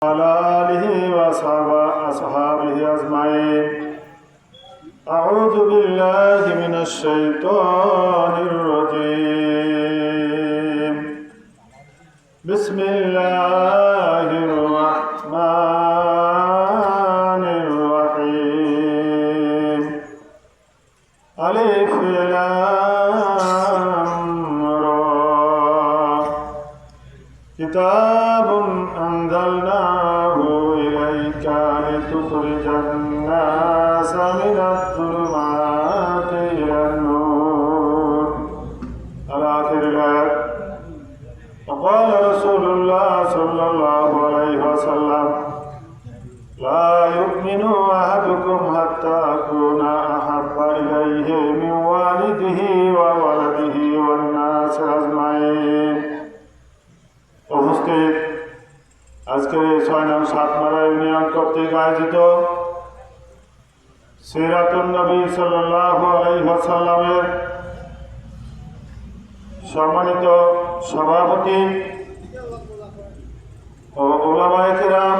وعلى آله وأصحابه أجمعين. أعوذ بالله من الشيطان الرجيم. بسم الله الرحمن الرحيم. ألف لام را. كتاب أنزلناه إليك لتخرج الناس من الظلمات إلى النور. الآخر الآية. وقال رسول الله صلى الله عليه وسلم: لا يؤمن أحدكم حتى أكون أحب إليه من والده وولده والناس أجمعين. উপস্থিত আজকের এই ৬ নং সাতমারা ইউনিয়ন কর্তৃক আয়োজিত সিরাতুন নবী সাল্লাল্লাহু আলাইহি ওয়াসাল্লামের সম্মানিত সভাপতি ও উলামায়ে কেরাম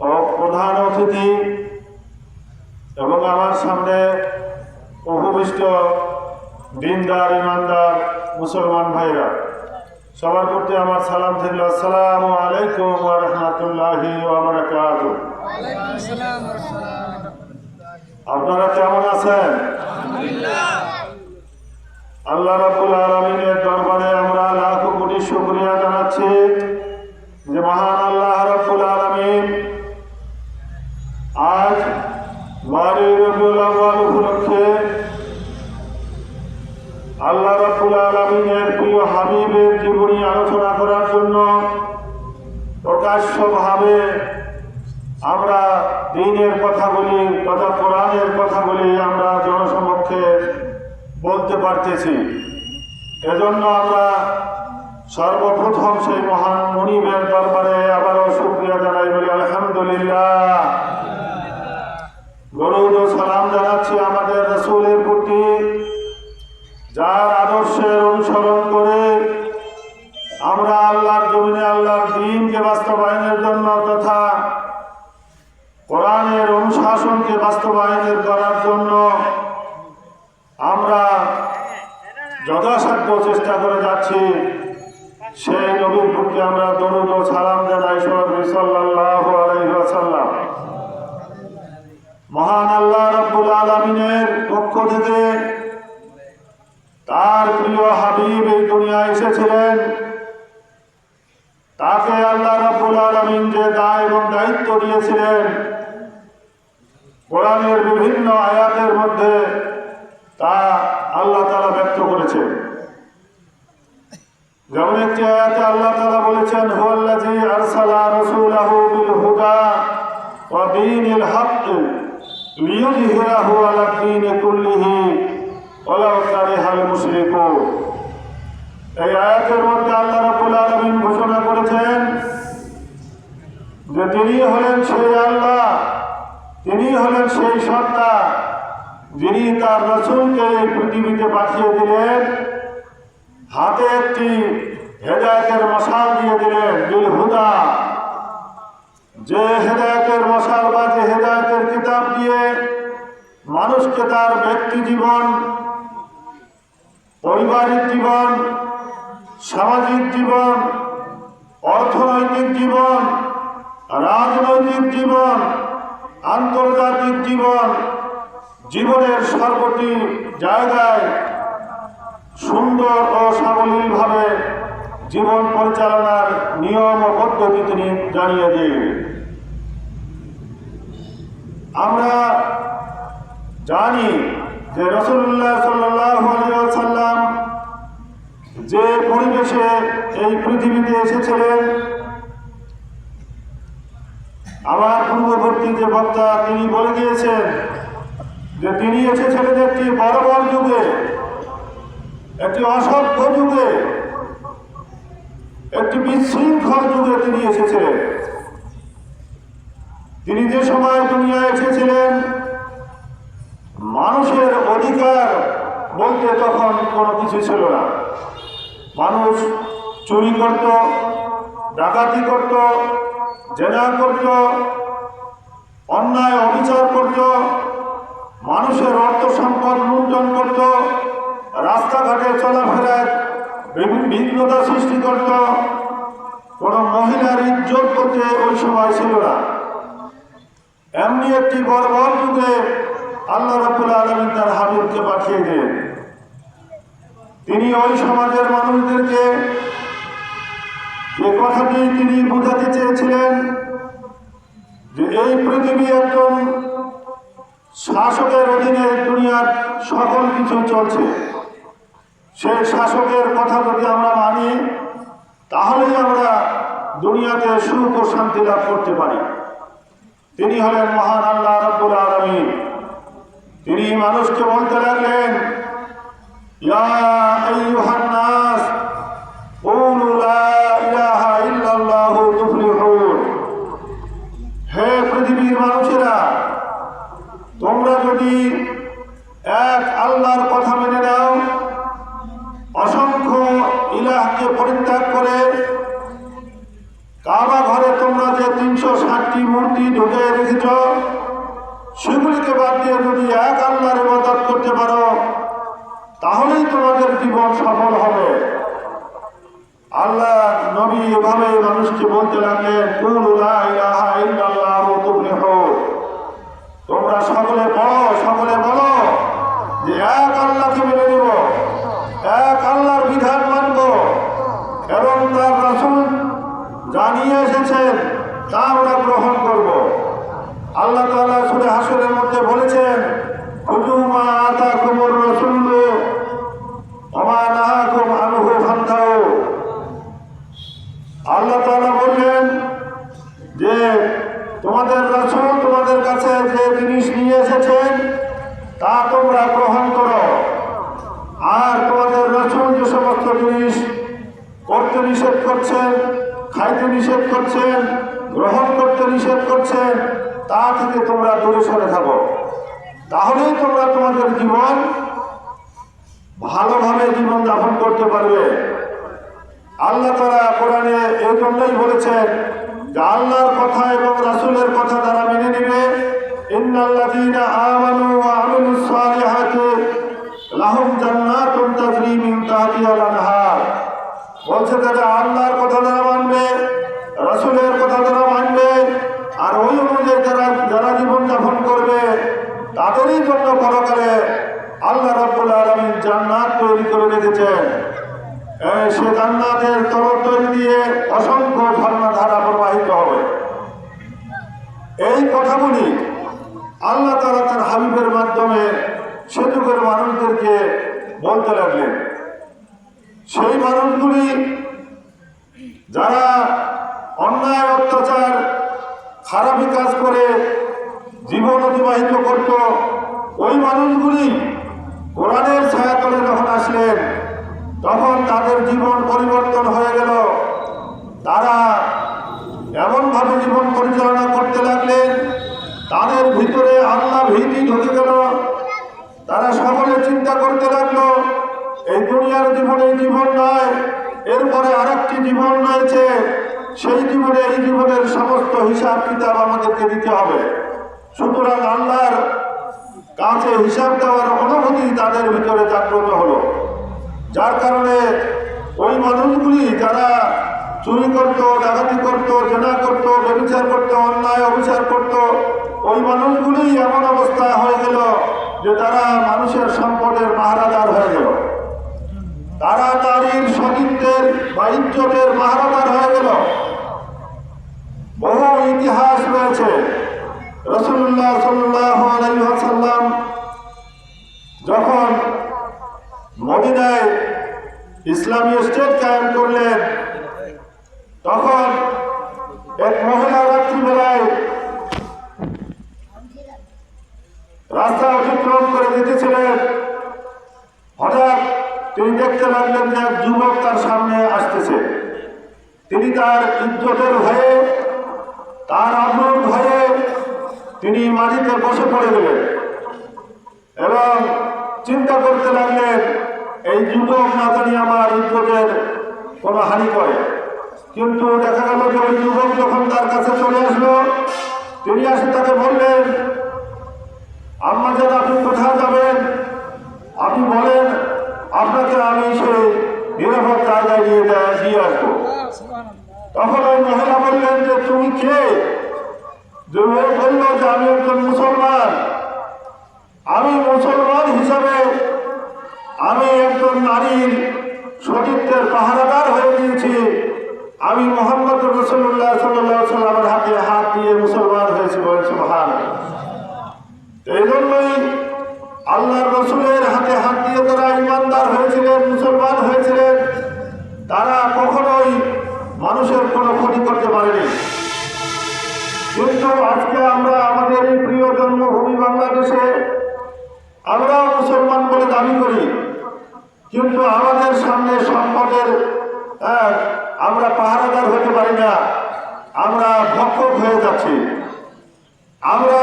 ও প্রধান অতিথি এবং আমার সামনে উপবিষ্ট দিনদার ইমানদার মুসলমান ভাইরা, সবার প্রতি আমার সালাম থাকল। আসসালামু আলাইকুম ওয়া রাহমাতুল্লাহি ওয়া বারাকাতুহু। আপনারা কেমন আছেন? আল্লাহ রাব্বুল আলামিনের দরবারে আমরা লাখো কোটি শুকরিয়া জানাচ্ছি যে মহান আল্লাহ রাব্বুল আলামিন আজ 12 রবিউল আউয়াল উপলক্ষে আল্লাহ রাব্বুল আলামিনের প্রিয় হাবিবের জীবনী আলোচনা করার জন্য প্রকাশ্যভাবে আমরা দ্বীনের কথাগুলি তথা কোরআনের কথাগুলি আমরা জনসমক্ষে বলতে পারতেছি। এজন্য আমরা সর্বপ্রথম সেই মহান মুনিবের দরবারে আবারও শুকরিয়া জানাই, বলি আলহামদুলিল্লাহ। দরুদ ও সালাম জানাচ্ছি আমাদের রাসূলের প্রতি, যার আদর্শের অনুসরণ করে আমরা আল্লাহর জমিনে আল্লাহর দ্বীনকে বাস্তবায়নের জন্য তথা কোরআনের অনুশাসনকে বাস্তবায়নের করার জন্য আমরা যথাসাধ্য চেষ্টা করে যাচ্ছি। সেই নবীর প্রতি আমরা দরুদ ও সালাম জানাই সাল্লাল্লাহু আলাইহি ওয়াসাল্লাম। মহান আল্লাহ রাব্বুল আলামিনের পক্ষ থেকে তার প্রিয় হাবিব এই দুনিয়ায় এসেছিলেন। তাকে আল্লাহ রাব্বুল আলামিন যে দায় এবং দায়িত্ব দিয়েছিলেন, কোরআনের বিভিন্ন আয়াতের মধ্যে তা আল্লাহ তাআলা ব্যক্ত করেছেন। যেমন একটি আয়াতে আল্লাহ তাআলা বলেছেন, হুয়াল্লাযী আরসালা রাসূলাহু বিল হুদা ওয়া দীনিল হক লিইয়ুযহিরাহু আলা দ্বীনি কুল্লিহি ওয়ালাউ কারিহাল মুশরিকুন। এই আয়াতের মধ্যে আল্লাহ রাব্বুল আলামিন ঘোষণা করেছেন যে তিনি হলেন সেই আল্লাহ, তিনি হলেন সেই সত্তা যিনি তার রাসূলকে এই পৃথিবীতে পাঠিয়ে দিলেন, হাতে একটি হেদায়েতের মশাল দিয়ে দিলেন, বিল হুদা, যে হেদায়েতের মশাল বা যে হেদায়েতের কিতাব দিয়ে মানুষকে তার ব্যক্তি জীবন, পারিবারিক জীবন, সামাজিক জীবন, অর্থনৈতিক জীবন, রাজনৈতিক জীবন, আন্তর্জাতিক জীবন, জীবনের সর্বটি জায়গায় সুন্দর ও সাবলীলভাবে জীবন পরিচালনার নিয়ম ও পদ্ধতি তিনি জানিয়ে দিন। আমরা জানি যে রাসূলুল্লাহ সাল্লাল্লাহু আলাইহি ওয়াসাল্লাম যে পরিবেশে এই পৃথিবীতে এসেছিলেন, আমার পূর্ববর্তী যে বক্তা তিনি বলে গিয়েছেন যে তিনি এসেছিলেন একটি বর্বর যুগে, একটি অসভ্য যুগে, একটি বিশৃঙ্খল যুগে তিনি এসেছিলেন। তিনি যে সময় দুনিয়ায় এসেছিলেন, মানুষের অধিকার বলতে তখন কোনো কিছু ছিল না। মানুষ চুরি করত, ডাকাতি করত, জেনা করত, অন্যায় অবিচার করত, মানুষের অর্থ সম্পদ লুণ্ঠন করত, রাস্তাঘাটে চলাফেরায় বিঘ্নতা সৃষ্টি করত। কোন মহিলার ইজ্জত করতে ওই সময় ছিল না। এমনি একটি বর্বর যুগে আল্লাহ রাব্বুল আলামিন তার হাবিবকে পাঠিয়ে দিলেন। তিনি ওই সমাজের মানুষদেরকে যে কথাটি তিনি বোঝাতে চেয়েছিলেন যে এই পৃথিবী একজন শাসকের অধীনে দুনিয়ার সকল কিছু চলছে। সেই শাসকের কথা যদি আমরা মানি তাহলেই আমরা দুনিয়াতে সুখ ও শান্তি লাভ করতে পারি। তিনি হলেন মহান আল্লাহ রাব্বুল আলামিন। তিনি মানুষকে বলতে লাগলেন, ইয়া আইয়ুহান নাস কুলু লা ইলাহা ইল্লাল্লাহু তুফলিহুন। হে পৃথিবীর মানুষেরা, তোমরা যদি এক আল্লাহর কথা মেনে নাও, অসংখ্য ইলাহকে পরিত্যাগ করে কাবা ঘরে তোমরা যে 360টি মূর্তি ঢুকে রেখেছ, সেগুলিকে বাদ দিয়ে যদি এক আল্লাহর ইবাদত করতে পারো তাহলেই তোমাদের জীবন সফল হবে। আল্লাহ নবী এভাবে মানুষকে বলতে লাগলেন, কুলু লা ইলাহা ইল্লাল্লাহু তুফলিহুন। তোমরা সকলে বলো যে এক আল্লাহকে মেনে নেব, এক আল্লাহর বিধান মানব এবং তার রাসূল জানিয়ে এসেছেন তা আমরা গ্রহণ করব। আল্লাহ তাআলা সূরা হাশরের মধ্যে বলেছেন, খুযু মা আতাকুমুর রাসূলু ওয়া মা নাহাকুম আনহু ফান্তাহু। আল্লাহ তাআলা বললেন যে তোমাদের রাসূল তোমাদের কাছে যে জিনিস নিয়ে এসেছেন তা তোমরা গ্রহণ করো, আর তোমাদের রাসূল যে সমস্ত জিনিস করতে নিষেধ করছেন, খাইতে নিষেধ করছেন, গ্রহণ করতে নিষেধ করছেন, তা থেকে তোমরা দূরে সরে থাকো। তাহলেই তোমরা তোমাদের জীবন ভালোভাবে জীবন যাপন করতে পারবে। আল্লাহ তাআলা কোরআনে এই জন্যই বলেছেন যে আল্লাহর কথা এবং রাসূলের কথা যারা মেনে নেবে, ইন্নাল্লাযীনা আমানু ওয়া আমিলুস সালিহাতি লাহুম জান্নাতুন তাজরি মিন তাহতিহাল আনহার। বলছে যারা আল্লাহর কথা যারা মানবে, রাসূলের কথা যারা মানবে, আর ওই অনুযায়ী যারা জীবন যাপন করবে, তাদেরই জন্য পরকালে আল্লাহ রাব্বুল আলামিন জান্নাত তৈরি করে রেখেছেন। সে জান্নাতের তলতলি দিয়ে অসংখ্য ঝর্ণাধারা প্রবাহিত হবে। এই কথাগুলি আল্লাহ তাআলা তার হাবিবের মাধ্যমে সে যুগের মানুষদেরকে বলতে লাগলেন। সেই মানুষগুলি যারা অন্যায় অত্যাচার খারাপি কাজ করে জীবন অতিবাহিত করত, ওই মানুষগুলি কোরআনের ছায়াতলে যখন আসলেন তখন তাদের জীবন পরিবর্তন হয়ে গেল। তারা এমনভাবে জীবন পরিচালনা করতে লাগলেন, তাদের ভিতরে আল্লাহ ভীতি ঢুকে গেল। তারা সকলে চিন্তা করতে লাগলো, এই দুনিয়ার জীবনে জীবন নয়, এরপরে আরেকটি জীবন রয়েছে, সেই জীবনে এই জীবনের সমস্ত হিসাব কিতাব আমাদেরকে দিতে হবে। সুতরাং আল্লাহর কাছে হিসাব দেওয়ার অনুভূতি তাদের ভিতরে জাগ্রত হলো। যার কারণে ওই মানুষগুলি যারা চুরি করত, ডাকাতি করত, জেনা করত, ব্যভিচার করত, অন্যায় অবিচার করত, ওই মানুষগুলি এমন অবস্থা হয়ে গেল যে তারা মানুষের সম্পদের মাহারাদার হয়ে গেল। তারা নারীর সতীত্বের বা ইজ্জতের মাহারাদার হয়ে গেল। বহু ইতিহাস রয়েছে। রাসূলুল্লাহ সাল্লাল্লাহু আলাইহি ওয়াসাল্লাম যখন মদিনায় ইসলামী স্টেট কায়েম করলেন, তখন এক মহিলা রাত্রিবেলায় রাস্তা অতিক্রম করে যেতেছিলেন। হঠাৎ তিনি দেখতে লাগলেন যে এক যুবক তার সামনে আসতেছে। তিনি তার ইজ্জতের ভয়ে, তার আবরুর ভয়ে তিনি মাটিতে বসে পড়ে গেলেন এবং চিন্তা করতে লাগলেন, এই যুবক না জানি আমার ইজ্জতের কোনো হানি করে। কিন্তু দেখা গেল যে ওই যুবক যখন তার কাছে চলে আসলো, তিনি আসে তাকে বললেন, আম্মা জান আপনি কোথায় যাবেন, আপনি বলেন, আপনাকে আমি সেই নিরাপদ জায়গায় দিয়ে আসবো। তখন ওই মহিলা বললেন যে তুমি কে? যে ও বলল যে আমি একজন মুসলমান, আমি মুসলমান হিসাবে আমি একজন নারীর সতীত্বের পাহারাদার হয়ে গিয়েছি। আমি মোহাম্মদ রাসূলুল্লাহ সাল্লাল্লাহু আলাইহি ওয়াসাল্লামের হাতে হাত দিয়ে মুসলমান হয়েছি। বলেন সুবহানাল্লাহ। এই জন্যই আল্লাহর রসুলের হাতে হাত দিয়ে তারা ইমানদার হয়েছিলেন, মুসলমান হয়েছিলেন। তারা কখনোই মানুষের কোনো ক্ষতি করতে পারেনি। কিন্তু আজকে আমরা আমাদের এই প্রিয় জন্মভূমি বাংলাদেশে আমরাও মুসলমান বলে দাবি করি, কিন্তু আমাদের সামনে সম্পদের আমরা পাহারাদার হতে পারি না, আমরা ভক্ষক হয়ে যাচ্ছি। আমরা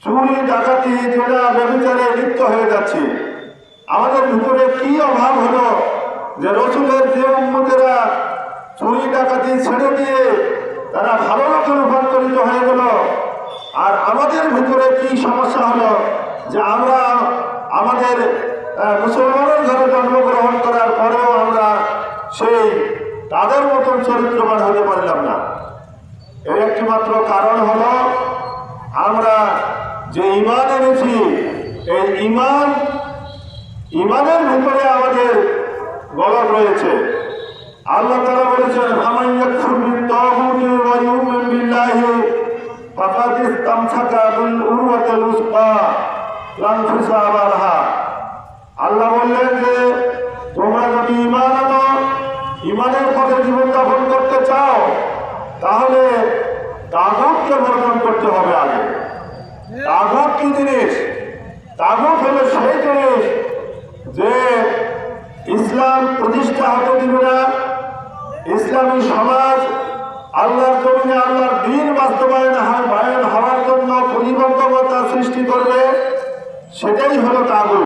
চুরি ডাকাতি জেনা ব্যভিচারে লিপ্ত হয়ে যাচ্ছি। আমাদের ভিতরে কি অভাব হলো যে রসুলের যে উম্মতেরা চুরি ডাকাতি ছেড়ে দিয়ে তারা ভালো লোকে রূপান্তরিত হয়ে গেল, আর আমাদের ভিতরে কি সমস্যা হলো যে আমরা আমাদের মুসলমানের ঘরে জন্মগ্রহণ করার পরেও আমরা সেই তাদের মতন চরিত্রবান হতে পারলাম না। এর একটি মাত্র কারণ হলো আমরা যে ঈমান এনেছি, এই ঈমানের ভিতরে আমাদের গলদ রয়েছে। আল্লাহ তাআলা বলেছেন, ফামান ইয়াকফুর বিত-তাগুতি ওয়া ইউমিন বিল্লাহি ফাকাদ ইসতামসাকা বিল উরওয়াতিল উসকা লা ইনফিসামা লাহা। আল্লাহ বললেন যে তোমরা যদি ঈমান আনো, ঈমানের পথে জীবনযাপন করতে চাও, তাহলে তাগুতকে বর্জন করতে হবে। আগে তাগুত কি জিনিস? তাগুত হলো সেই জিনিস যে ইসলাম প্রতিষ্ঠা হতে দিবে না, ইসলামী সমাজ আল্লাহর জমিনে আল্লাহর দ্বীন